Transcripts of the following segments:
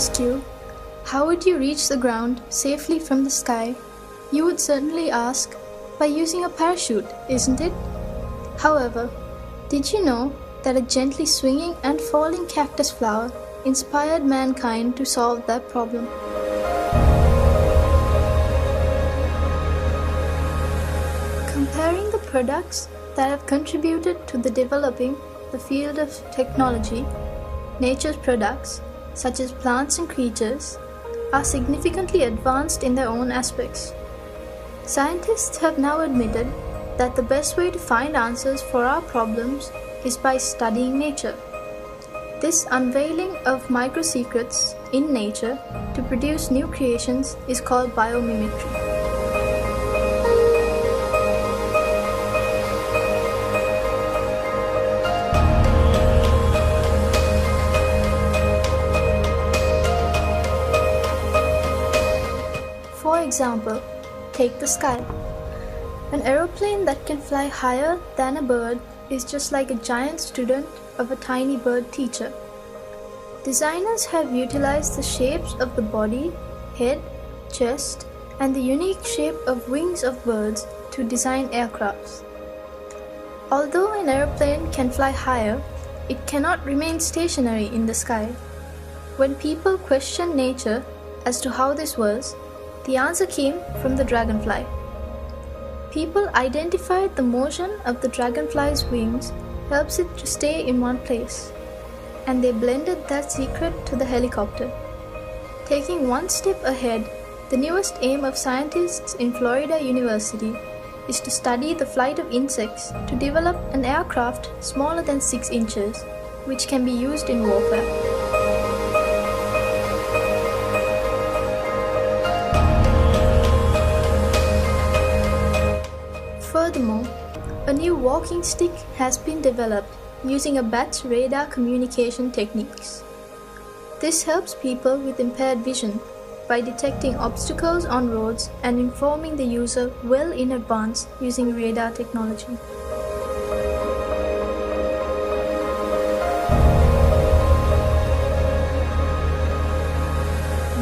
ask you, how would you reach the ground safely from the sky? You would certainly ask, by using a parachute, isn't it? However, did you know that a gently swinging and falling cactus flower inspired mankind to solve that problem? Comparing the products that have contributed to the developing the field of technology, nature's products, such as plants and creatures, are significantly advanced in their own aspects. Scientists have now admitted that the best way to find answers for our problems is by studying nature. This unveiling of micro-secrets in nature to produce new creations is called biomimicry. For example, take the sky. An aeroplane that can fly higher than a bird is just like a giant student of a tiny bird teacher. Designers have utilized the shapes of the body, head, chest, and the unique shape of wings of birds to design aircrafts. Although an aeroplane can fly higher, it cannot remain stationary in the sky. When people questioned nature as to how this was, the answer came from the dragonfly. People identified the motion of the dragonfly's wings helps it to stay in one place, and they blended that secret to the helicopter. Taking one step ahead, the newest aim of scientists in Florida University is to study the flight of insects to develop an aircraft smaller than 6 inches, which can be used in warfare. Furthermore, a new walking stick has been developed using a bat's radar communication techniques. This helps people with impaired vision by detecting obstacles on roads and informing the user well in advance using radar technology.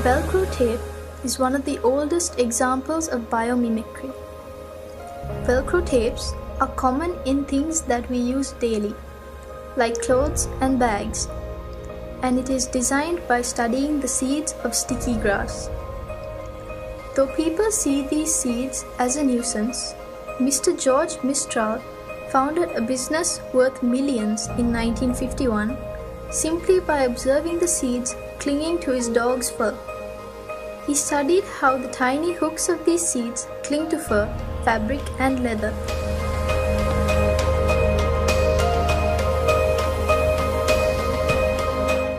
Velcro tape is one of the oldest examples of biomimicry. Velcro tapes are common in things that we use daily, like clothes and bags, and it is designed by studying the seeds of sticky grass. Though people see these seeds as a nuisance, Mr. George Mistral founded a business worth millions in 1951 simply by observing the seeds clinging to his dog's fur. He studied how the tiny hooks of these seeds cling to fur, fabric, and leather.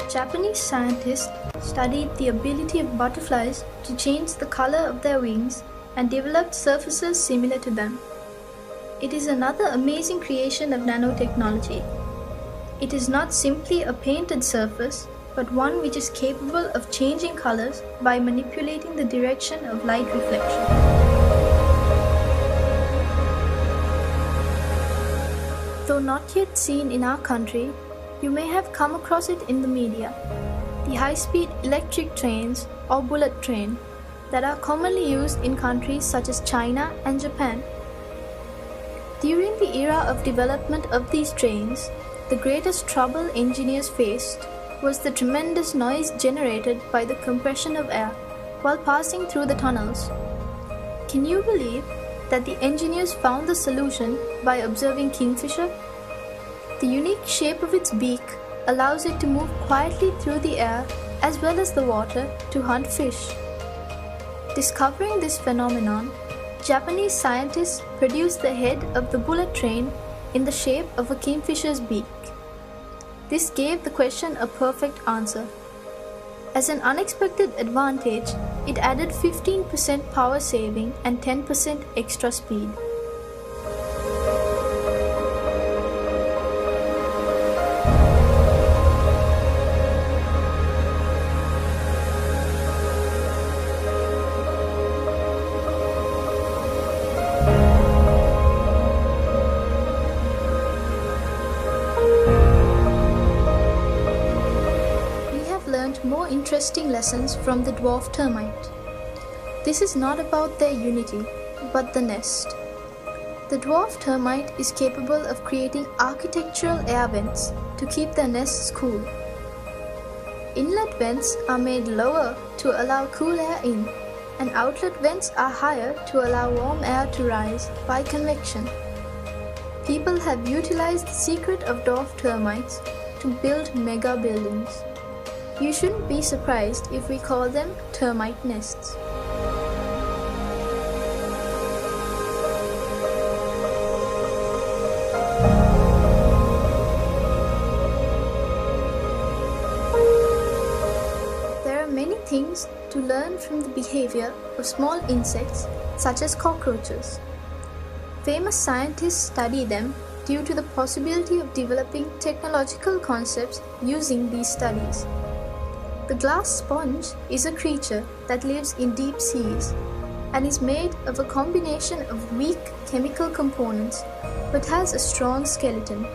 Japanese scientists studied the ability of butterflies to change the color of their wings and developed surfaces similar to them. It is another amazing creation of nanotechnology. It is not simply a painted surface, but one which is capable of changing colors by manipulating the direction of light reflection. Though not yet seen in our country, you may have come across it in the media. The high-speed electric trains or bullet train that are commonly used in countries such as China and Japan. During the era of development of these trains, the greatest trouble engineers faced was the tremendous noise generated by the compression of air while passing through the tunnels. Can you believe that the engineers found the solution by observing kingfisher? The unique shape of its beak allows it to move quietly through the air as well as the water to hunt fish. Discovering this phenomenon, Japanese scientists produced the head of the bullet train in the shape of a kingfisher's beak. This gave the question a perfect answer. As an unexpected advantage, it added 15% power saving and 10% extra speed. interesting lessons from the dwarf termite. This is not about their unity, but the nest. The dwarf termite is capable of creating architectural air vents to keep their nests cool. Inlet vents are made lower to allow cool air in, and outlet vents are higher to allow warm air to rise by convection. People have utilized the secret of dwarf termites to build mega buildings. You shouldn't be surprised if we call them termite nests. There are many things to learn from the behavior of small insects such as cockroaches. Famous scientists study them due to the possibility of developing technological concepts using these studies. The glass sponge is a creature that lives in deep seas and is made of a combination of weak chemical components but has a strong skeleton.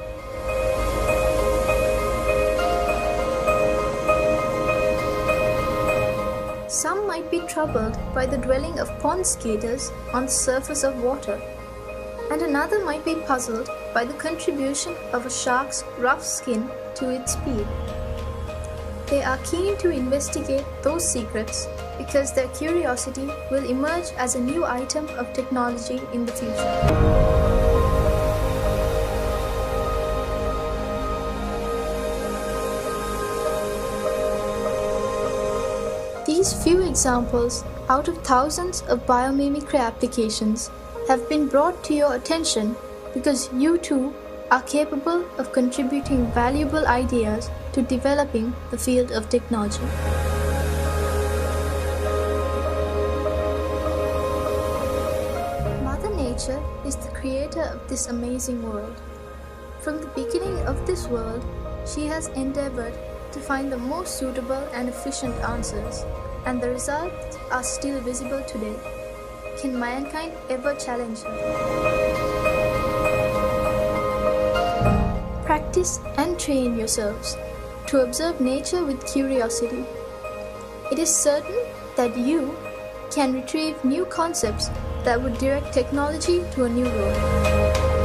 Some might be troubled by the dwelling of pond skaters on the surface of water, and another might be puzzled by the contribution of a shark's rough skin to its speed. They are keen to investigate those secrets because their curiosity will emerge as a new item of technology in the future. These few examples out of thousands of biomimicry applications have been brought to your attention because you too are capable of contributing valuable ideas to developing the field of technology. Mother Nature is the creator of this amazing world. From the beginning of this world, she has endeavored to find the most suitable and efficient answers, and the results are still visible today. Can mankind ever challenge her? Practice and train yourselves to observe nature with curiosity. It is certain that you can retrieve new concepts that would direct technology to a new road.